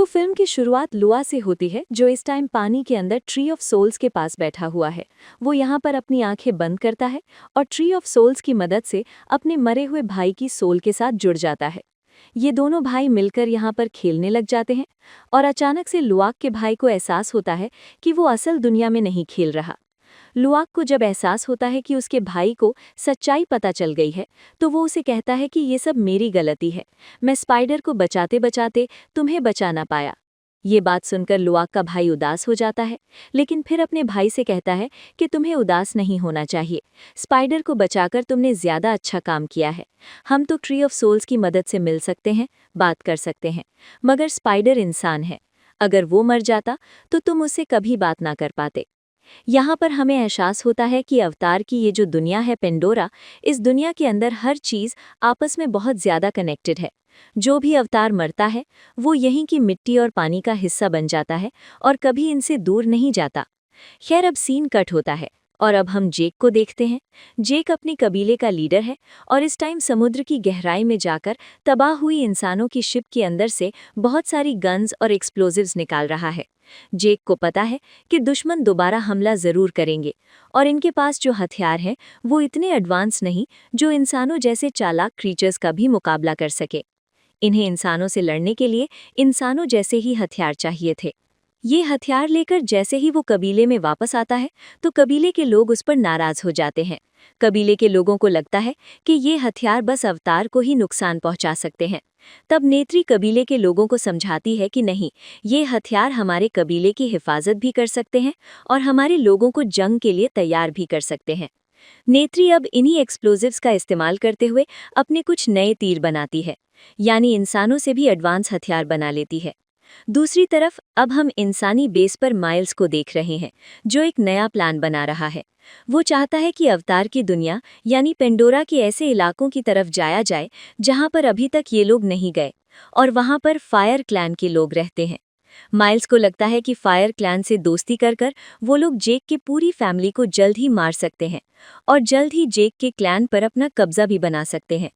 तो फिल्म की शुरुआत लुआ से होती है, जो इस टाइम पानी के अंदर ट्री ऑफ सोल्स के पास बैठा हुआ है। वो यहाँ पर अपनी आंखें बंद करता है और ट्री ऑफ सोल्स की मदद से अपने मरे हुए भाई की सोल के साथ जुड़ जाता है। ये दोनों भाई मिलकर यहाँ पर खेलने लग जाते हैं और अचानक से लुआक के भाई को एहसास होता है कि वो असल दुनिया में नहीं खेल रहा। लुआक को जब एहसास होता है कि उसके भाई को सच्चाई पता चल गई है, तो वो उसे कहता है कि ये सब मेरी गलती है। मैं स्पाइडर को बचाते बचाते तुम्हें बचा ना पाया। ये बात सुनकर लुआक का भाई उदास हो जाता है, लेकिन फिर अपने भाई से कहता है कि तुम्हें उदास नहीं होना चाहिए। स्पाइडर को बचाकर तुमने ज्यादा अच्छा काम किया है। हम तो ट्री ऑफ सोल्स की मदद से मिल सकते हैं, बात कर सकते हैं, मगर स्पाइडर इंसान है। अगर वो मर जाता तो तुम उससे कभी बात ना कर पाते। यहाँ पर हमें एहसास होता है कि अवतार की ये जो दुनिया है पेंडोरा, इस दुनिया के अंदर हर चीज़ आपस में बहुत ज़्यादा कनेक्टेड है। जो भी अवतार मरता है वो यहीं की मिट्टी और पानी का हिस्सा बन जाता है और कभी इनसे दूर नहीं जाता। खैर, अब सीन कट होता है और अब हम जेक को देखते हैं। जेक अपने कबीले का लीडर है और इस टाइम समुद्र की गहराई में जाकर तबाह हुई इंसानों की शिप के अंदर से बहुत सारी गन्स और एक्सप्लोजिव्स निकाल रहा है। जेक को पता है कि दुश्मन दोबारा हमला जरूर करेंगे और इनके पास जो हथियार हैं वो इतने एडवांस नहीं जो इंसानों जैसे चालाक क्रीचर्स का भी मुकाबला कर सके। इन्हें इंसानों से लड़ने के लिए इंसानों जैसे ही हथियार चाहिए थे। ये हथियार लेकर जैसे ही वो कबीले में वापस आता है तो कबीले के लोग उस पर नाराज हो जाते हैं। कबीले के लोगों को लगता है कि ये हथियार बस अवतार को ही नुकसान पहुंचा सकते हैं। तब नेत्री कबीले के लोगों को समझाती है कि नहीं, ये हथियार हमारे कबीले की हिफाजत भी कर सकते हैं और हमारे लोगों को जंग के लिए तैयार भी कर सकते हैं। नेत्री अब इन्हीं एक्सप्लोजिव्स का इस्तेमाल करते हुए अपने कुछ नए तीर बनाती है, यानी इंसानों से भी एडवांस हथियार बना लेती है। दूसरी तरफ अब हम इंसानी बेस पर माइल्स को देख रहे हैं, जो एक नया प्लान बना रहा है। वो चाहता है कि अवतार की दुनिया यानी पेंडोरा के ऐसे इलाकों की तरफ जाया जाए जहां पर अभी तक ये लोग नहीं गए और वहां पर फायर क्लैन के लोग रहते हैं। माइल्स को लगता है कि फायर क्लैन से दोस्ती कर कर वो लोग जेक की पूरी फैमिली को जल्द ही मार सकते हैं और जल्द ही जेक के क्लैन पर अपना कब्जा भी बना सकते हैं।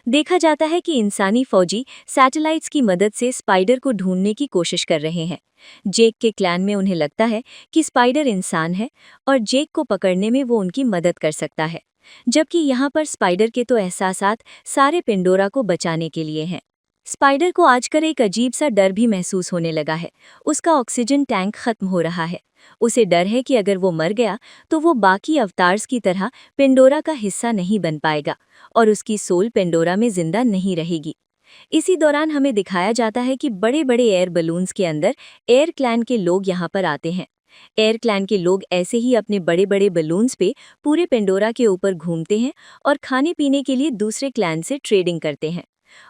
देखा जाता है कि इंसानी फौजी सैटेलाइट्स की मदद से स्पाइडर को ढूंढने की कोशिश कर रहे हैं। जेक के क्लैन में उन्हें लगता है कि स्पाइडर इंसान है और जेक को पकड़ने में वो उनकी मदद कर सकता है, जबकि यहाँ पर स्पाइडर के तो एहसासात सारे पेंडोरा को बचाने के लिए हैं। स्पाइडर को आजकल एक अजीब सा डर भी महसूस होने लगा है। उसका ऑक्सीजन टैंक खत्म हो रहा है। उसे डर है कि अगर वो मर गया तो वो बाकी अवतार्स की तरह पेंडोरा का हिस्सा नहीं बन पाएगा और उसकी सोल पेंडोरा में जिंदा नहीं रहेगी। इसी दौरान हमें दिखाया जाता है कि बड़े बड़े एयर बलून्स के अंदर एयर क्लैन के लोग यहाँ पर आते हैं। एयर क्लैन के लोग ऐसे ही अपने बड़े बड़े बलून्स पे पूरे पेंडोरा के ऊपर घूमते हैं और खाने पीने के लिए दूसरे क्लैन से ट्रेडिंग करते हैं।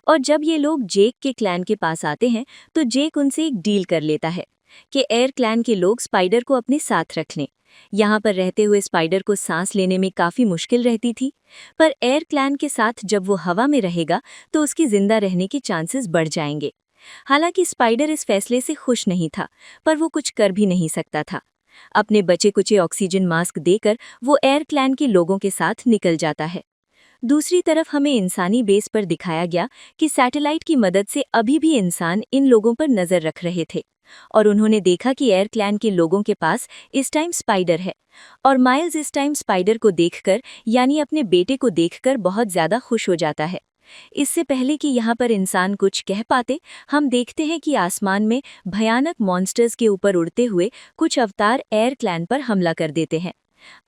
और जब ये लोग जेक के क्लैन के पास आते हैं तो जेक उनसे एक डील कर लेता है कि एयर क्लैन के लोग स्पाइडर को अपने साथ रख लें। यहाँ पर रहते हुए स्पाइडर को सांस लेने में काफ़ी मुश्किल रहती थी, पर एयर क्लैन के साथ जब वो हवा में रहेगा तो उसकी जिंदा रहने के चांसेस बढ़ जाएंगे। हालांकि स्पाइडर इस फैसले से खुश नहीं था, पर वो कुछ कर भी नहीं सकता था। अपने बचे कुचे ऑक्सीजन मास्क देकर वो एयर क्लैन के लोगों के साथ निकल जाता है। दूसरी तरफ हमें इंसानी बेस पर दिखाया गया कि सैटेलाइट की मदद से अभी भी इंसान इन लोगों पर नजर रख रहे थे और उन्होंने देखा कि एयर क्लैन के लोगों के पास इस टाइम स्पाइडर है और माइल्स इस टाइम स्पाइडर को देखकर यानी अपने बेटे को देखकर बहुत ज्यादा खुश हो जाता है। इससे पहले कि यहाँ पर इंसान कुछ कह पाते, हम देखते हैं कि आसमान में भयानक मॉन्स्टर्स के ऊपर उड़ते हुए कुछ अवतार एयर क्लैन पर हमला कर देते हैं।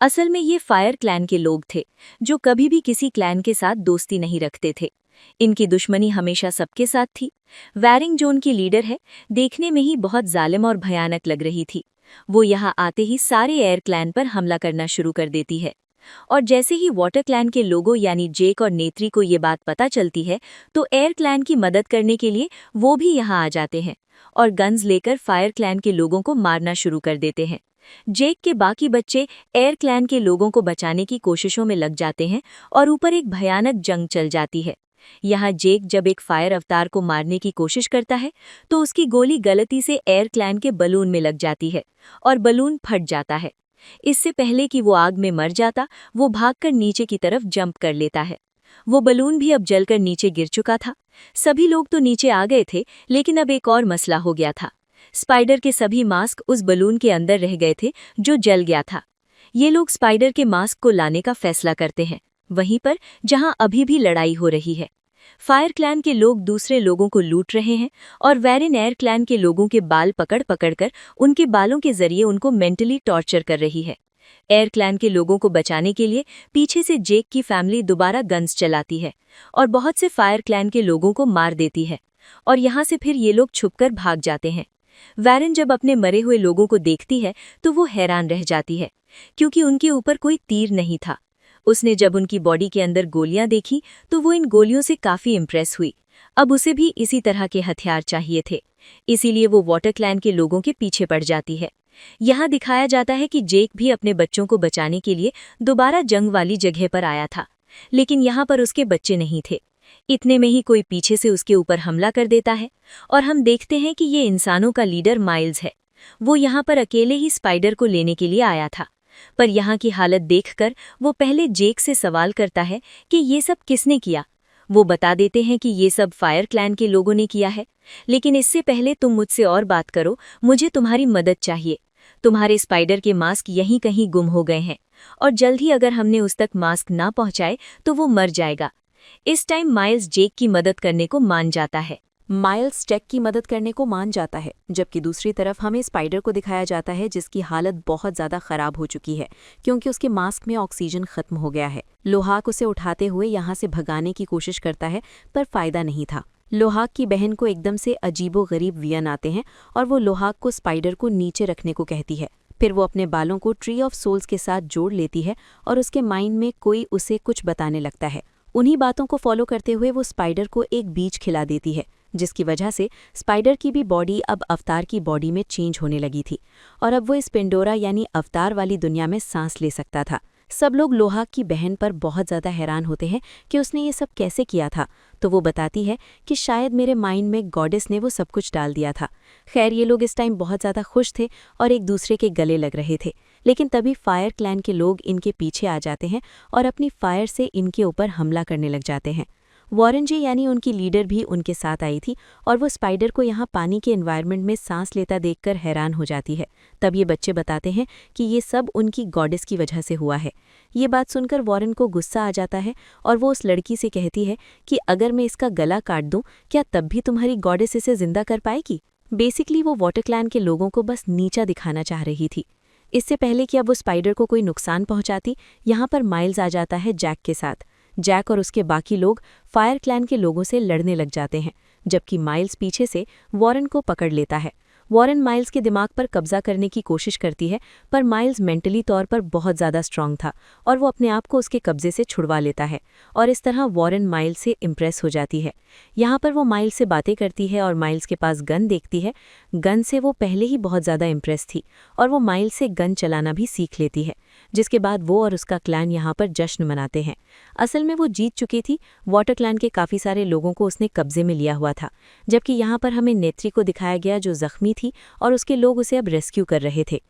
असल में ये फायर क्लैन के लोग थे, जो कभी भी किसी क्लैन के साथ दोस्ती नहीं रखते थे। इनकी दुश्मनी हमेशा सबके साथ थी। वैरिंग जो उनकी लीडर है, देखने में ही बहुत जालिम और भयानक लग रही थी। वो यहाँ आते ही सारे एयर क्लैन पर हमला करना शुरू कर देती है और जैसे ही वाटर क्लैन के लोगों यानी जेक और नेत्री को ये बात पता चलती है तो एयर क्लैन की मदद करने के लिए वो भी यहाँ आ जाते हैं और गन्स लेकर फायर क्लैन के लोगों को मारना शुरू कर देते हैं। जेक के बाकी बच्चे एयर क्लैन के लोगों को बचाने की कोशिशों में लग जाते हैं और ऊपर एक भयानक जंग चल जाती है। यहाँ जेक जब एक फायर अवतार को मारने की कोशिश करता है तो उसकी गोली गलती से एयर क्लैन के बलून में लग जाती है और बलून फट जाता है। इससे पहले कि वो आग में मर जाता, वो भागकर नीचे की तरफ जंप कर लेता है। वो बलून भी अब जलकर नीचे गिर चुका था। सभी लोग तो नीचे आ गए थे, लेकिन अब एक और मसला हो गया था। स्पाइडर के सभी मास्क उस बलून के अंदर रह गए थे जो जल गया था। ये लोग स्पाइडर के मास्क को लाने का फैसला करते हैं, वहीं पर जहां अभी भी लड़ाई हो रही है। फायर क्लैन के लोग दूसरे लोगों को लूट रहे हैं और वेरिन एयर क्लैन के लोगों के बाल पकड़ पकड़ कर उनके बालों के जरिए उनको मेंटली टॉर्चर कर रही है। एयर क्लैन के लोगों को बचाने के लिए पीछे से जेक की फैमिली दोबारा गन्स चलाती है और बहुत से फायर क्लैन के लोगों को मार देती है, और यहाँ से फिर ये लोग छुपकर भाग जाते हैं। वेरिन जब अपने मरे हुए लोगों को देखती है तो वो हैरान रह जाती है, क्योंकि उनके ऊपर कोई तीर नहीं था। उसने जब उनकी बॉडी के अंदर गोलियां देखी तो वो इन गोलियों से काफी इम्प्रेस हुई। अब उसे भी इसी तरह के हथियार चाहिए थे, इसीलिए वो वाटर क्लैन के लोगों के पीछे पड़ जाती है। यहाँ दिखाया जाता है कि जेक भी अपने बच्चों को बचाने के लिए दोबारा जंग वाली जगह पर आया था, लेकिन यहाँ पर उसके बच्चे नहीं थे। इतने में ही कोई पीछे से उसके ऊपर हमला कर देता है और हम देखते हैं कि ये इंसानों का लीडर माइल्स है। वो यहाँ पर अकेले ही स्पाइडर को लेने के लिए आया था, पर यहाँ की हालत देखकर वो पहले जेक से सवाल करता है कि ये सब किसने किया। वो बता देते हैं कि ये सब फायर क्लैन के लोगों ने किया है, लेकिन इससे पहले तुम मुझसे और बात करो, मुझे तुम्हारी मदद चाहिए। तुम्हारे स्पाइडर के मास्क यहीं कहीं गुम हो गए हैं, और जल्द ही अगर हमने उस तक मास्क ना पहुंचाए तो वो मर जाएगा। इस टाइम माइल्स जेक की मदद करने को मान जाता है। माइल्स जेक की मदद करने को मान जाता है, जबकि दूसरी तरफ हमें स्पाइडर को दिखाया जाता है जिसकी हालत बहुत ज़्यादा खराब हो चुकी है, क्योंकि उसके मास्क में ऑक्सीजन खत्म हो गया है। लोहाक उसे उठाते हुए यहाँ से भगाने की कोशिश करता है, पर फायदा नहीं था। लोहाक की बहन को एकदम से अजीबो-गरीब वियन आते हैं और वो लोहाक को स्पाइडर को नीचे रखने को कहती है। फिर वो अपने बालों को ट्री ऑफ सोल्स के साथ जोड़ लेती है और उसके माइंड में कोई उसे कुछ बताने लगता है। उन्हीं बातों को फॉलो करते हुए वो स्पाइडर को एक बीज खिला देती है, जिसकी वजह से स्पाइडर की भी बॉडी अब अवतार की बॉडी में चेंज होने लगी थी और अब वो इस पेंडोरा यानी अवतार वाली दुनिया में सांस ले सकता था। सब लोग लोहाक की बहन पर बहुत ज़्यादा हैरान होते हैं कि उसने ये सब कैसे किया था, तो वो बताती है कि शायद मेरे माइंड में गॉडेस ने वो सब कुछ डाल दिया था। खैर, ये लोग इस टाइम बहुत ज़्यादा खुश थे और एक दूसरे के गले लग रहे थे, लेकिन तभी फायर क्लैन के लोग इनके पीछे आ जाते हैं और अपनी फायर से इनके ऊपर हमला करने लग जाते हैं। वॉरेन जी यानी उनकी लीडर भी उनके साथ आई थी और वो स्पाइडर को यहाँ पानी के एनवायरनमेंट में सांस लेता देखकर हैरान हो जाती है। तब ये बच्चे बताते हैं कि ये सब उनकी गॉडेस की वजह से हुआ है। ये बात सुनकर वॉरेन को गुस्सा आ जाता है और वो उस लड़की से कहती है कि अगर मैं इसका गला काट दूं, क्या तब भी तुम्हारी गॉडेस इसे जिंदा कर पाएगी। बेसिकली वो वाटर क्लैन के लोगों को बस नीचा दिखाना चाह रही थी। इससे पहले कि अब वो स्पाइडर को कोई नुकसान पहुंचाती, यहाँ पर माइल्स आ जाता है जैक के साथ। जैक और उसके बाकी लोग फायर क्लैन के लोगों से लड़ने लग जाते हैं, जबकि माइल्स पीछे से वॉरेन को पकड़ लेता है। वॉरेन माइल्स के दिमाग पर कब्जा करने की कोशिश करती है, पर माइल्स मेंटली तौर पर बहुत ज़्यादा स्ट्रांग था और वो अपने आप को उसके कब्जे से छुड़वा लेता है, और इस तरह वॉरेन माइल्स से इम्प्रेस हो जाती है। यहाँ पर वो माइल्स से बातें करती है और माइल्स के पास गन देखती है। गन से वो पहले ही बहुत ज़्यादा इम्प्रेस थी और वो माइल्स से गन चलाना भी सीख लेती है, जिसके बाद वो और उसका क्लैन यहाँ पर जश्न मनाते हैं। असल में वो जीत चुकी थी, वाटर क्लैन के काफ़ी सारे लोगों को उसने कब्जे में लिया हुआ था, जबकि यहाँ पर हमें नेत्री को दिखाया गया जो जख्मी थी और उसके लोग उसे अब रेस्क्यू कर रहे थे।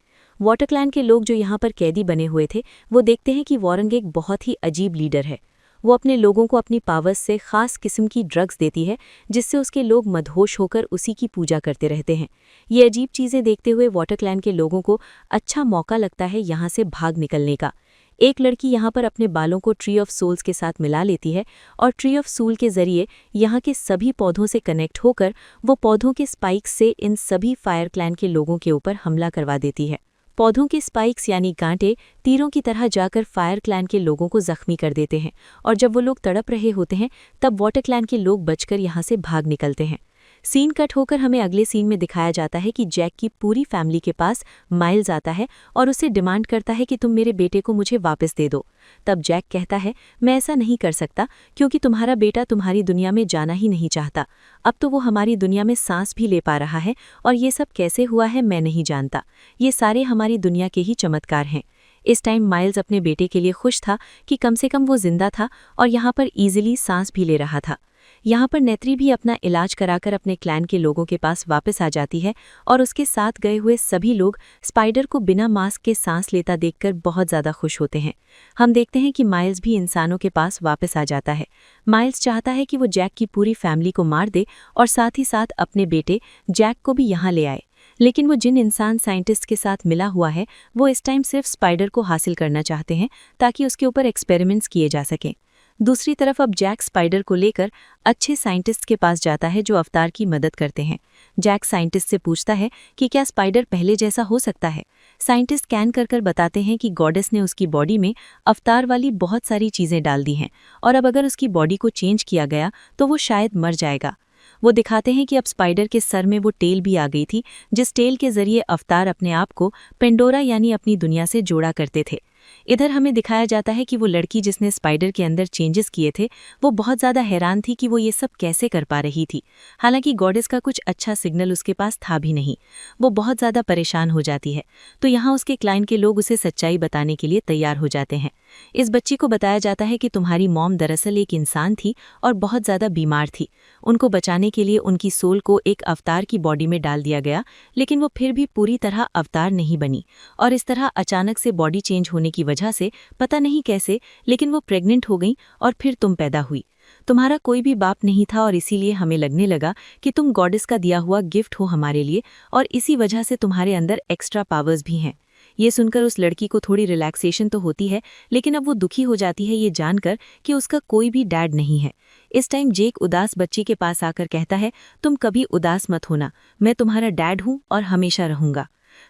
वाटर क्लैन के लोग जो यहाँ पर कैदी बने हुए थे, वो देखते हैं कि वॉरेन एक बहुत ही अजीब लीडर है। वो अपने लोगों को अपनी पावर्स से खास किस्म की ड्रग्स देती है, जिससे उसके लोग मदहोश होकर उसी की पूजा करते रहते हैं। ये अजीब चीज़ें देखते हुए वाटर क्लैन के लोगों को अच्छा मौका लगता है यहाँ से भाग निकलने का। एक लड़की यहाँ पर अपने बालों को ट्री ऑफ सोल्स के साथ मिला लेती है और ट्री ऑफ सोल के जरिए यहाँ के सभी पौधों से कनेक्ट होकर वो पौधों के स्पाइक्स से इन सभी फायर क्लैन के लोगों के ऊपर हमला करवा देती है। पौधों के स्पाइक्स यानी गांठे तीरों की तरह जाकर फायर क्लैन के लोगों को जख्मी कर देते हैं, और जब वो लोग तड़प रहे होते हैं तब वाटर क्लैन के लोग बचकर यहाँ से भाग निकलते हैं। सीन कट होकर हमें अगले सीन में दिखाया जाता है कि जैक की पूरी फैमिली के पास माइल्स आता है और उसे डिमांड करता है कि तुम मेरे बेटे को मुझे वापस दे दो। तब जैक कहता है, मैं ऐसा नहीं कर सकता, क्योंकि तुम्हारा बेटा तुम्हारी दुनिया में जाना ही नहीं चाहता। अब तो वो हमारी दुनिया में सांस भी ले पा रहा है, और ये सब कैसे हुआ है मैं नहीं जानता। ये सारे हमारी दुनिया के ही चमत्कार हैं। इस टाइम माइल्स अपने बेटे के लिए खुश था कि कम से कम वो जिंदा था और यहाँ पर ईजिली सांस भी ले रहा था। यहाँ पर नेत्री भी अपना इलाज कराकर अपने क्लैन के लोगों के पास वापस आ जाती है और उसके साथ गए हुए सभी लोग स्पाइडर को बिना मास्क के सांस लेता देखकर बहुत ज़्यादा खुश होते हैं। हम देखते हैं कि माइल्स भी इंसानों के पास वापस आ जाता है। माइल्स चाहता है कि वो जैक की पूरी फैमिली को मार दे और साथ ही साथ अपने बेटे जैक को भी यहाँ ले आए, लेकिन वो जिन इंसान साइंटिस्ट के साथ मिला हुआ है वो इस टाइम सिर्फ स्पाइडर को हासिल करना चाहते हैं ताकि उसके ऊपर एक्सपेरिमेंट्स किए जा सकें। दूसरी तरफ अब जैक स्पाइडर को लेकर अच्छे साइंटिस्ट के पास जाता है जो अवतार की मदद करते हैं। जैक साइंटिस्ट से पूछता है कि क्या स्पाइडर पहले जैसा हो सकता है। साइंटिस्ट स्कैन कर बताते हैं कि गॉडेस ने उसकी बॉडी में अवतार वाली बहुत सारी चीज़ें डाल दी हैं और अब अगर उसकी बॉडी को चेंज किया गया तो वो शायद मर जाएगा। वो दिखाते हैं कि अब स्पाइडर के सर में वो टेल भी आ गई थी, जिस टेल के जरिए अवतार अपने आप को पेंडोरा यानी अपनी दुनिया से जोड़ा करते थे। इधर हमें दिखाया जाता है कि वो लड़की जिसने स्पाइडर के अंदर चेंजेस किए थे वो बहुत ज़्यादा हैरान थी कि वो ये सब कैसे कर पा रही थी। हालांकि गॉडेस का कुछ अच्छा सिग्नल उसके पास था भी नहीं। वो बहुत ज़्यादा परेशान हो जाती है, तो यहाँ उसके क्लाइंट के लोग उसे सच्चाई बताने के लिए तैयार हो जाते हैं। इस बच्ची को बताया जाता है कि तुम्हारी मॉम दरअसल एक इंसान थी और बहुत ज़्यादा बीमार थी। उनको बचाने के लिए उनकी सोल को एक अवतार की बॉडी में डाल दिया गया, लेकिन वो फिर भी पूरी तरह अवतार नहीं बनी और इस तरह अचानक से बॉडी चेंज होने की वजह से पता नहीं कैसे लेकिन वो प्रेग्नेंट हो गई और फिर तुम पैदा हुई। तुम्हारा कोई भी बाप नहीं था और इसीलिए हमें लगने लगा कि तुम गॉडेस का दिया हुआ गिफ्ट हो हमारे लिए और इसी वजह से तुम्हारे अंदर एक्स्ट्रा पावर्स भी हैं। ये सुनकर उस लड़की को थोड़ी रिलैक्सेशन तो होती है, लेकिन अब वो दुखी हो जाती है ये जानकर कि उसका कोई भी डैड नहीं है। इस टाइम जेक उदास बच्ची के पास आकर कहता है, तुम कभी उदास मत होना, मैं तुम्हारा डैड हूँ और हमेशा रहूंगा।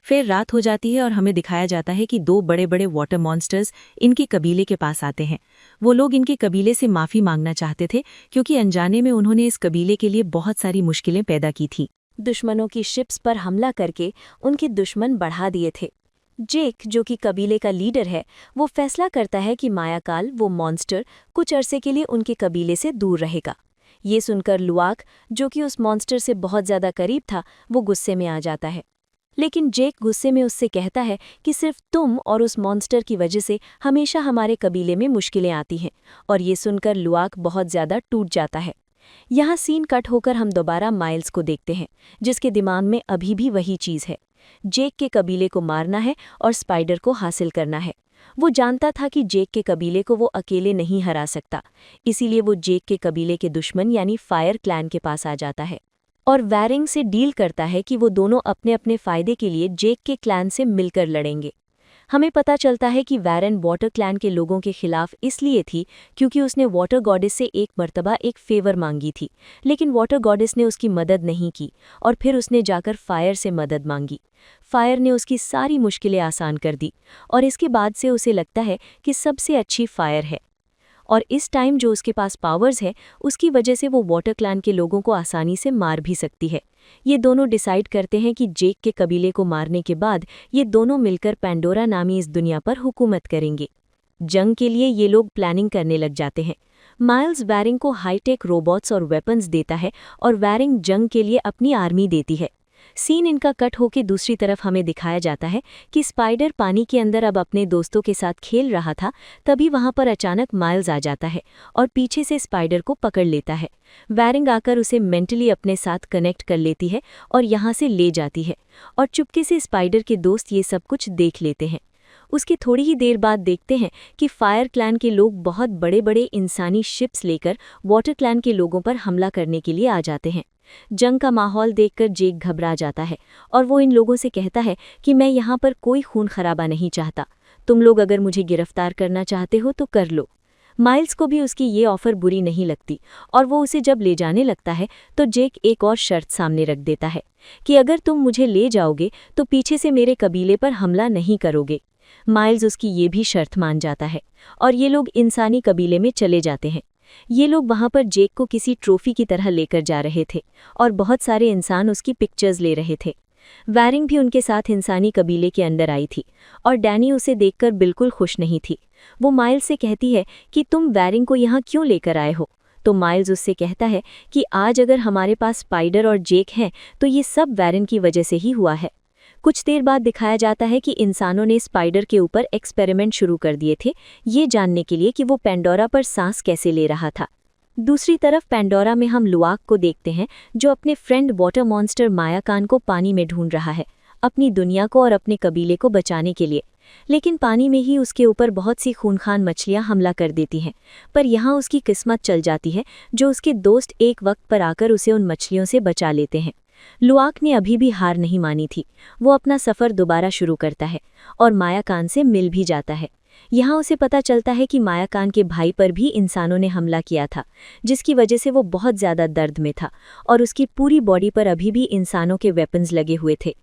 फिर रात हो जाती है और हमें दिखाया जाता है कि दो बड़े बड़े वाटर मॉन्स्टर्स इनके कबीले के पास आते हैं। वो लोग इनके कबीले से माफ़ी मांगना चाहते थे क्योंकि अनजाने में उन्होंने इस कबीले के लिए बहुत सारी मुश्किलें पैदा की थी। दुश्मनों की शिप्स पर हमला करके उनके दुश्मन बढ़ा दिए थे। जेक, जो कि कबीले का लीडर है, वो फैसला करता है कि मायाकाल, वो मॉन्स्टर, कुछ अरसे के लिए उनके कबीले से दूर रहेगा। ये सुनकर लुआक, जो कि उस मॉन्स्टर से बहुत ज़्यादा करीब था, वो गुस्से में आ जाता है। लेकिन जेक गुस्से में उससे कहता है कि सिर्फ तुम और उस मॉन्स्टर की वजह से हमेशा हमारे कबीले में मुश्किलें आती हैं, और ये सुनकर लुआक बहुत ज़्यादा टूट जाता है। यहाँ सीन कट होकर हम दोबारा माइल्स को देखते हैं, जिसके दिमाग में अभी भी वही चीज़ है। जेक के कबीले को मारना है और स्पाइडर को हासिल करना है। वो जानता था कि जेक के कबीले को वो अकेले नहीं हरा सकता, इसीलिए वो जेक के कबीले के दुश्मन यानी फायर क्लैन के पास आ जाता है और वैरिंग से डील करता है कि वो दोनों अपने अपने फ़ायदे के लिए जेक के क्लैन से मिलकर लड़ेंगे। हमें पता चलता है कि वैरन वाटर क्लैन के लोगों के खिलाफ इसलिए थी क्योंकि उसने वाटर गॉडेस से एक मर्तबा एक फेवर मांगी थी, लेकिन वाटर गॉडेस ने उसकी मदद नहीं की और फिर उसने जाकर फायर से मदद मांगी। फायर ने उसकी सारी मुश्किलें आसान कर दी और इसके बाद से उसे लगता है कि सबसे अच्छी फायर है और इस टाइम जो उसके पास पावर्स है उसकी वजह से वो वाटर क्लैन के लोगों को आसानी से मार भी सकती है। ये दोनों डिसाइड करते हैं कि जेक के कबीले को मारने के बाद ये दोनों मिलकर पेंडोरा नामी इस दुनिया पर हुकूमत करेंगे। जंग के लिए ये लोग प्लानिंग करने लग जाते हैं। माइल्स वैरिंग को हाईटेक रोबोट्स और वेपन्स देता है और वैरिंग जंग के लिए अपनी आर्मी देती है। सीन इनका कट होकर दूसरी तरफ हमें दिखाया जाता है कि स्पाइडर पानी के अंदर अब अपने दोस्तों के साथ खेल रहा था, तभी वहां पर अचानक माइल्स आ जाता है और पीछे से स्पाइडर को पकड़ लेता है। वैरिंग आकर उसे मेंटली अपने साथ कनेक्ट कर लेती है और यहाँ से ले जाती है और चुपके से स्पाइडर के दोस्त ये सब कुछ देख लेते हैं। उसके थोड़ी ही देर बाद देखते हैं कि फायर क्लैन के लोग बहुत बड़े बड़े इंसानी शिप्स लेकर वाटर क्लैन के लोगों पर हमला करने के लिए आ जाते हैं। जंग का माहौल देखकर जेक घबरा जाता है और वो इन लोगों से कहता है कि मैं यहाँ पर कोई खून खराबा नहीं चाहता, तुम लोग अगर मुझे गिरफ्तार करना चाहते हो तो कर लो। माइल्स को भी उसकी ये ऑफर बुरी नहीं लगती और वो उसे जब ले जाने लगता है तो जेक एक और शर्त सामने रख देता है कि अगर तुम मुझे ले जाओगे तो पीछे से मेरे कबीले पर हमला नहीं करोगे। माइल्स उसकी ये भी शर्त मान जाता है और ये लोग इंसानी कबीले में चले जाते हैं। ये लोग वहाँ पर जेक को किसी ट्रॉफी की तरह लेकर जा रहे थे और बहुत सारे इंसान उसकी पिक्चर्स ले रहे थे। वैरिंग भी उनके साथ इंसानी कबीले के अंदर आई थी और डैनी उसे देखकर बिल्कुल खुश नहीं थी। वो माइल्स से कहती है कि तुम वैरिंग को यहाँ क्यों लेकर आए हो, तो माइल्स उससे कहता है कि आज अगर हमारे पास स्पाइडर और जेक हैं तो ये सब वैरिंग की वजह से ही हुआ है। कुछ देर बाद दिखाया जाता है कि इंसानों ने स्पाइडर के ऊपर एक्सपेरिमेंट शुरू कर दिए थे, ये जानने के लिए कि वो पेंडोरा पर सांस कैसे ले रहा था। दूसरी तरफ पेंडोरा में हम लुआक को देखते हैं जो अपने फ्रेंड वाटर मॉन्स्टर मायाकान को पानी में ढूंढ रहा है, अपनी दुनिया को और अपने कबीले को बचाने के लिए। लेकिन पानी में ही उसके ऊपर बहुत सी खूनखान मछलियां हमला कर देती हैं। पर यहाँ उसकी किस्मत चल जाती है जो उसके दोस्त एक वक्त पर आकर उसे उन मछलियों से बचा लेते हैं। लुआक ने अभी भी हार नहीं मानी थी। वो अपना सफ़र दोबारा शुरू करता है और मायाकान से मिल भी जाता है। यहाँ उसे पता चलता है कि मायाकान के भाई पर भी इंसानों ने हमला किया था, जिसकी वजह से वो बहुत ज़्यादा दर्द में था और उसकी पूरी बॉडी पर अभी भी इंसानों के वेपन्स लगे हुए थे।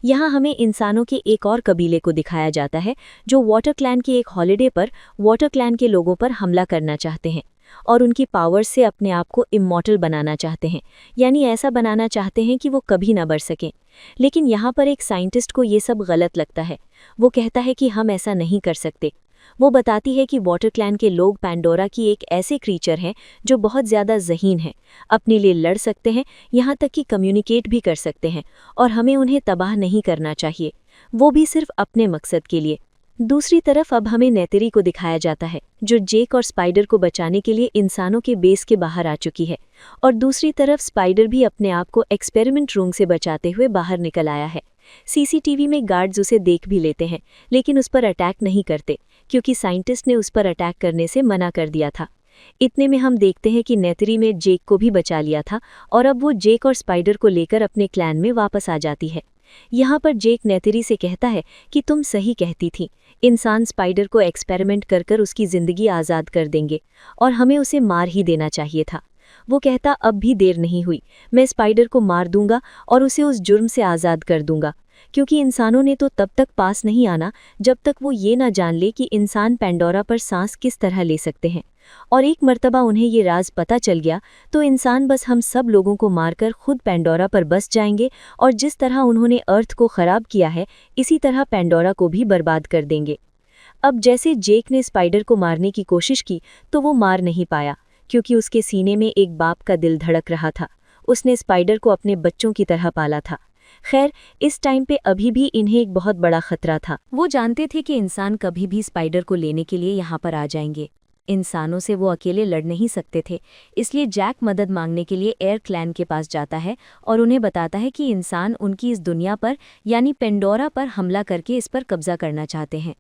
यहाँ हमें इंसानों के एक और कबीले को दिखाया जाता है जो वाटर क्लैन के एक हॉलिडे पर वाटर क्लैन के लोगों पर हमला करना चाहते हैं और उनकी पावर्स से अपने आप को इमॉर्टल बनाना चाहते हैं, यानी ऐसा बनाना चाहते हैं कि वो कभी ना मर सकें। लेकिन यहाँ पर एक साइंटिस्ट को ये सब गलत लगता है। वो कहता है कि हम ऐसा नहीं कर सकते। वो बताती है कि वाटर क्लैन के लोग पेंडोरा की एक ऐसे क्रीचर हैं जो बहुत ज़्यादा ज़हीन हैं, अपने लिए लड़ सकते हैं, यहाँ तक कि कम्युनिकेट भी कर सकते हैं और हमें उन्हें तबाह नहीं करना चाहिए, वो भी सिर्फ अपने मकसद के लिए। दूसरी तरफ अब हमें नेतेरी को दिखाया जाता है जो जेक और स्पाइडर को बचाने के लिए इंसानों के बेस के बाहर आ चुकी है और दूसरी तरफ स्पाइडर भी अपने आप को एक्सपेरिमेंट रूम से बचाते हुए बाहर निकल आया है। सीसीटीवी में गार्ड्स उसे देख भी लेते हैं लेकिन उस पर अटैक नहीं करते क्योंकि साइंटिस्ट ने उस पर अटैक करने से मना कर दिया था। इतने में हम देखते हैं कि नेतरी में जेक को भी बचा लिया था और अब वो जेक और स्पाइडर को लेकर अपने क्लैन में वापस आ जाती है। यहाँ पर जेक नेतरी से कहता है कि तुम सही कहती थी, इंसान स्पाइडर को एक्सपेरिमेंट कर कर उसकी ज़िंदगी आज़ाद कर देंगे और हमें उसे मार ही देना चाहिए था। वो कहता अब भी देर नहीं हुई, मैं स्पाइडर को मार दूंगा और उसे उस जुर्म से आज़ाद कर दूंगा, क्योंकि इंसानों ने तो तब तक पास नहीं आना जब तक वो ये ना जान ले कि इंसान पेंडोरा पर सांस किस तरह ले सकते हैं। और एक मर्तबा उन्हें ये राज पता चल गया तो इंसान बस हम सब लोगों को मारकर खुद पेंडोरा पर बस जाएंगे और जिस तरह उन्होंने अर्थ को ख़राब किया है इसी तरह पेंडोरा को भी बर्बाद कर देंगे। अब जैसे जेक ने स्पाइडर को मारने की कोशिश की तो वो मार नहीं पाया क्योंकि उसके सीने में एक बाप का दिल धड़क रहा था। उसने स्पाइडर को अपने बच्चों की तरह पाला था। खैर, इस टाइम पे अभी भी इन्हें एक बहुत बड़ा खतरा था। वो जानते थे कि इंसान कभी भी स्पाइडर को लेने के लिए यहाँ पर आ जाएंगे। इंसानों से वो अकेले लड़ नहीं सकते थे, इसलिए जैक मदद मांगने के लिए एयर क्लैन के पास जाता है और उन्हें बताता है कि इंसान उनकी इस दुनिया पर यानी पेंडोरा पर हमला करके इस पर कब्जा करना चाहते हैं।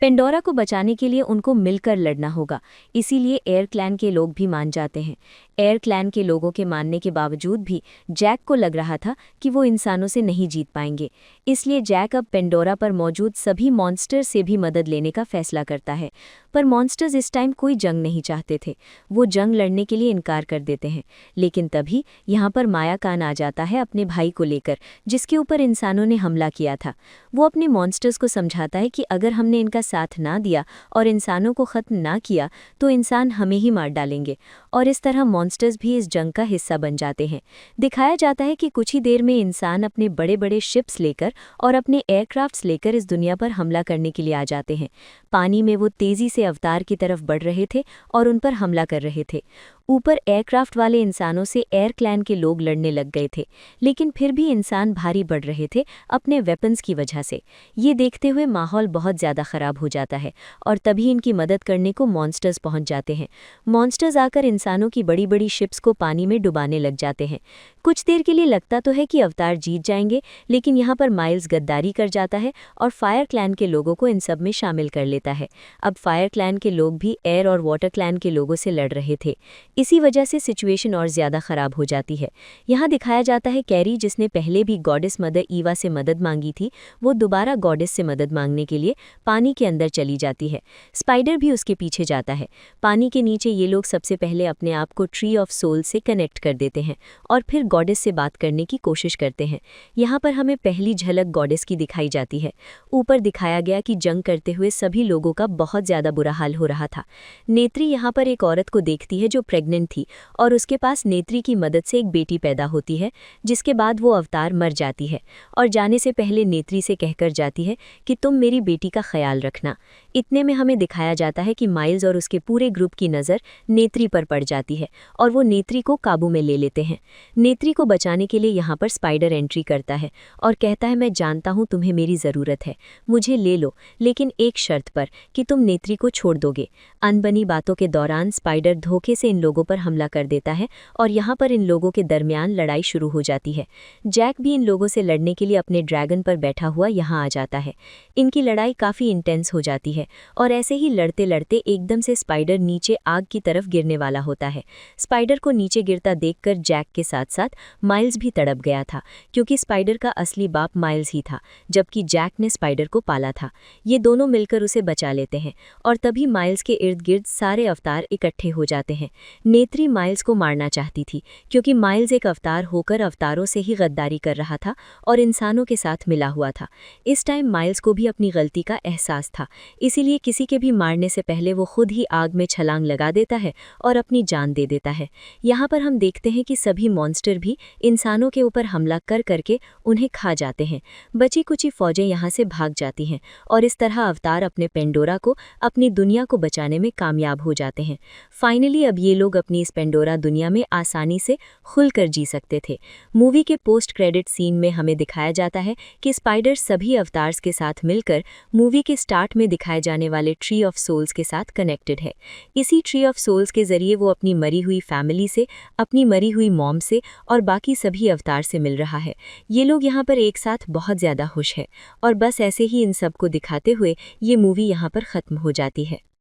पेंडोरा को बचाने के लिए उनको मिलकर लड़ना होगा, इसीलिए एयर क्लैन के लोग भी मान जाते हैं। एयर क्लैन के लोगों के मानने के बावजूद भी जैक को लग रहा था कि वो इंसानों से नहीं जीत पाएंगे, इसलिए जैक अब पेंडोरा पर मौजूद सभी मॉन्स्टर्स से भी मदद लेने का फैसला करता है। पर मॉन्स्टर्स इस टाइम कोई जंग नहीं चाहते थे, वो जंग लड़ने के लिए इनकार कर देते हैं। लेकिन तभी यहाँ पर मायाकान आ जाता है अपने भाई को लेकर, जिसके ऊपर इंसानों ने हमला किया था। वो अपने मॉन्स्टर्स को समझाता है कि अगर हमने इनका साथ ना दिया और इंसानों को ख़त्म ना किया तो इंसान हमें ही मार डालेंगे, और इस तरह मॉन्स्टर्स भी इस जंग का हिस्सा बन जाते हैं। दिखाया जाता है कि कुछ ही देर में इंसान अपने बड़े बड़े शिप्स लेकर और अपने एयरक्राफ्ट्स लेकर इस दुनिया पर हमला करने के लिए आ जाते हैं। पानी में वो तेज़ी से अवतार की तरफ बढ़ रहे थे और उन पर हमला कर रहे थे। ऊपर एयरक्राफ्ट वाले इंसानों से एयर क्लैन के लोग लड़ने लग गए थे, लेकिन फिर भी इंसान भारी बढ़ रहे थे अपने वेपन्स की वजह से। ये देखते हुए माहौल बहुत ज़्यादा ख़राब हो जाता है और तभी इनकी मदद करने को मॉन्स्टर्स पहुंच जाते हैं। मॉन्स्टर्स आकर इंसानों की बड़ी बड़ी शिप्स को पानी में डुबाने लग जाते हैं। कुछ देर के लिए लगता तो है कि अवतार जीत जाएंगे, लेकिन यहाँ पर माइल्स गद्दारी कर जाता है और फायर क्लैन के लोगों को इन सब में शामिल कर लेता है। अब फायर क्लैन के लोग भी एयर और वाटर क्लैन के लोगों से लड़ रहे थे, इसी वजह से सिचुएशन और ज़्यादा ख़राब हो जाती है। यहाँ दिखाया जाता है कैरी, जिसने पहले भी गॉडेस मदर ईवा से मदद मांगी थी, वो दोबारा गॉडेस से मदद मांगने के लिए पानी के अंदर चली जाती है। स्पाइडर भी उसके पीछे जाता है। पानी के नीचे ये लोग सबसे पहले अपने आप को ट्री ऑफ सोल से कनेक्ट कर देते हैं और फिर गॉडेस से बात करने की कोशिश करते हैं। यहाँ पर हमें पहली झलक गॉडेस की दिखाई जाती है। ऊपर दिखाया गया कि जंग करते हुए सभी लोगों का बहुत ज़्यादा बुरा हाल हो रहा था। नेत्री यहाँ पर एक औरत को देखती है जो प्रेग्नेंट थी और उसके पास नेत्री की मदद से एक बेटी पैदा होती है, जिसके बाद वो अवतार मर जाती है और जाने से पहले नेत्री से कहकर जाती है कि तुम मेरी बेटी का ख्याल रखना। इतने में हमें दिखाया जाता है कि माइल्स और उसके पूरे ग्रुप की नज़र नेत्री पर पड़ जाती है और वो नेत्री को काबू में ले लेते हैं। नेत्री को बचाने के लिए यहाँ पर स्पाइडर एंट्री करता है और कहता है, मैं जानता हूँ तुम्हें मेरी ज़रूरत है, मुझे ले लो, लेकिन एक शर्त पर कि तुम नेत्री को छोड़ दोगे। अनबनी बातों के दौरान स्पाइडर धोखे से इन लोगों पर हमला कर देता है और यहाँ पर इन लोगों के दरमियान लड़ाई शुरू हो जाती है। जैक भी इन लोगों से लड़ने के लिए अपने ड्रैगन पर बैठा हुआ यहाँ आ जाता है। इनकी लड़ाई काफ़ी इंटेंस हो जाती है और ऐसे ही लड़ते लड़ते एकदम से स्पाइडर नीचे आग की तरफ गिरने वाला होता है। स्पाइडर को नीचे गिरता देखकर जैक के साथ साथ माइल्स भी तड़प गया था, क्योंकि स्पाइडर का असली बाप माइल्स ही था, जबकि जैक ने स्पाइडर को पाला था। ये दोनों मिलकर उसे बचा लेते हैं और तभी माइल्स के इर्द गिर्द सारे अवतार इकट्ठे हो जाते हैं। नेत्री माइल्स को मारना चाहती थी, क्योंकि माइल्स एक अवतार होकर अवतारों से ही गद्दारी कर रहा था और इंसानों के साथ मिला हुआ था। इस टाइम माइल्स को भी अपनी गलती का एहसास था, इसीलिए किसी के भी मारने से पहले वो खुद ही आग में छलांग लगा देता है और अपनी जान दे देता है। यहाँ पर हम देखते हैं कि सभी मॉन्स्टर भी इंसानों के ऊपर हमला कर करके उन्हें खा जाते हैं। बची कुची फौजें यहाँ से भाग जाती हैं और इस तरह अवतार अपने पेंडोरा को, अपनी दुनिया को बचाने में कामयाब हो जाते हैं। फाइनली अब ये लोग अपनी इस पेंडोरा दुनिया में आसानी से खुलकर जी सकते थे। मूवी के पोस्ट क्रेडिट सीन में हमें दिखाया जाता है कि स्पाइडर सभी अवतार्स के साथ मिलकर मूवी के स्टार्ट में दिखाए जाने वाले ट्री ऑफ सोल्स के साथ कनेक्टेड है। इसी ट्री ऑफ सोल्स के जरिए वो अपनी मरी हुई फैमिली से, अपनी मरी हुई मॉम से और बाकी सभी अवतार से मिल रहा है। ये लोग यहाँ पर एक साथ बहुत ज़्यादा खुश है और बस ऐसे ही इन सब को दिखाते हुए ये मूवी यहाँ पर ख़त्म हो जाती है।